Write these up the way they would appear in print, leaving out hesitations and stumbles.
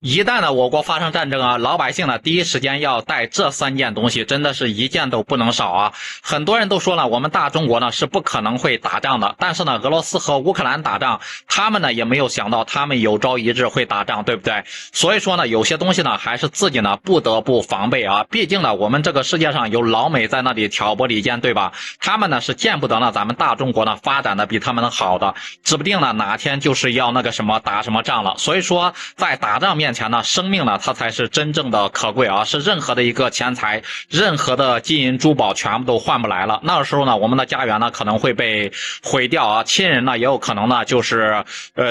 一旦呢我国发生战争啊，老百姓呢第一时间要带这3件东西，真的是一件都不能少啊。很多人都说了，我们大中国呢是不可能会打仗的，但是呢俄罗斯和乌克兰打仗，他们呢也没有想到他们有朝一日会打仗，对不对？所以说呢有些东西呢还是自己呢不得不防备啊，毕竟呢我们这个世界上有老美在那里挑拨离间，对吧？他们呢是见不得呢咱们大中国呢发展的比他们好的，指不定呢哪天就是要那个什么打什么仗了。所以说在打仗面前呢，生命呢它才是真正的可贵啊，是任何的一个钱财，任何的金银珠宝全部都换不来了。那个时候呢我们的家园呢可能会被毁掉啊，亲人呢也有可能呢就是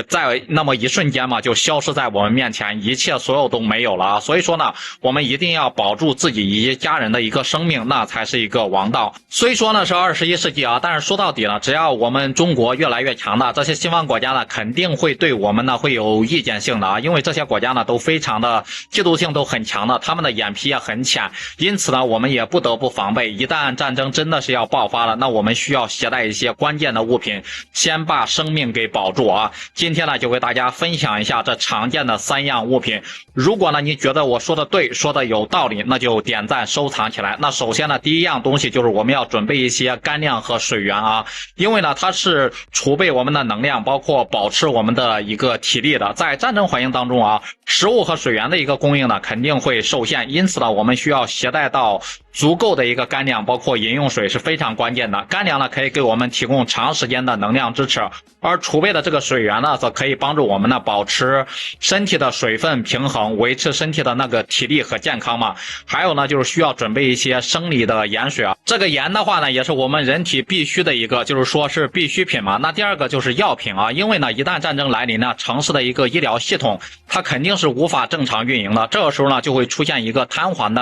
在那么一瞬间嘛就消失在我们面前，一切所有都没有了啊。所以说呢我们一定要保住自己以及家人的一个生命，那才是一个王道。虽说呢是21世纪啊，但是说到底呢，只要我们中国越来越强大，这些西方国家呢肯定会对我们呢会有意见性的啊，因为这些国家呢都非常的嫉妒性都很强的，他们的眼皮也很浅，因此呢我们也不得不防备，一旦战争真的是要爆发了，那我们需要携带一些关键的物品，先把生命给保住啊。今天呢就给大家分享一下这常见的3样物品，如果呢你觉得我说的对，说的有道理，那就点赞收藏起来。那首先呢第一样东西就是我们要准备一些干粮和水源啊，因为呢它是储备我们的能量，包括保持我们的一个体力的。在战争环境当中啊，食物和水源的一个供应呢肯定会受限，因此呢我们需要携带到足够的一个干粮，包括饮用水是非常关键的。干粮呢可以给我们提供长时间的能量支持，而储备的这个水源呢则可以帮助我们呢保持身体的水分平衡，维持身体的那个体力和健康嘛。还有呢就是需要准备一些生理的盐水啊，这个盐的话呢也是我们人体必须的一个，就是说是必需品嘛。那第二个就是药品啊，因为呢一旦战争来临呢，城市的一个医疗系统它肯定是无法正常运营的，这个时候呢就会出现一个瘫痪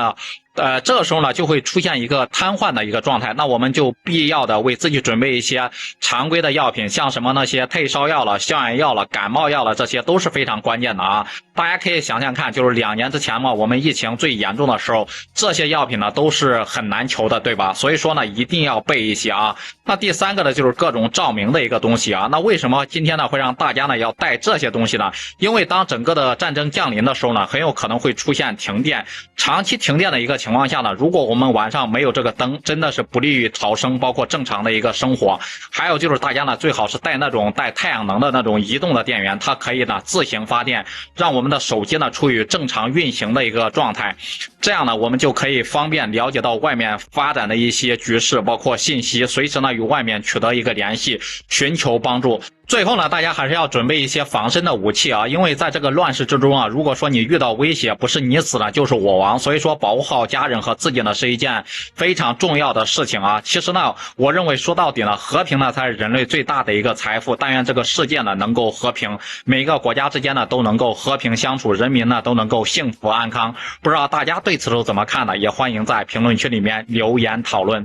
的一个状态，那我们就必要的为自己准备一些常规的药品，像什么那些退烧药了、消炎药了、感冒药了，这些都是非常关键的啊。大家可以想想看，就是2年之前嘛，我们疫情最严重的时候，这些药品呢都是很难求的，对吧？所以说呢一定要备一些啊。那第3个呢就是各种照明的一个东西啊。那为什么今天呢会让大家呢要带这些东西呢？因为当整个的战争降临的时候呢，很有可能会出现停电，长期停电的一个情况下呢，如果我们晚上没有这个灯，真的是不利于逃生，包括正常的一个生活。还有就是大家呢最好是带那种带太阳能的那种移动的电源，它可以呢自行发电，让我们的手机呢处于正常运行的一个状态，这样呢我们就可以方便了解到外面发展的一些局势，包括信息，随时呢与外面取得一个联系，寻求帮助。最后呢大家还是要准备一些防身的武器啊，因为在这个乱世之中啊，如果说你遇到威胁，不是你死了就是我亡，所以说保护好家人和自己呢是一件非常重要的事情啊。其实呢我认为说到底呢，和平呢才是人类最大的一个财富，但愿这个世界呢能够和平，每一个国家之间呢都能够和平相处，人民呢都能够幸福安康。不知道大家对此都怎么看呢？也欢迎在评论区里面留言讨论。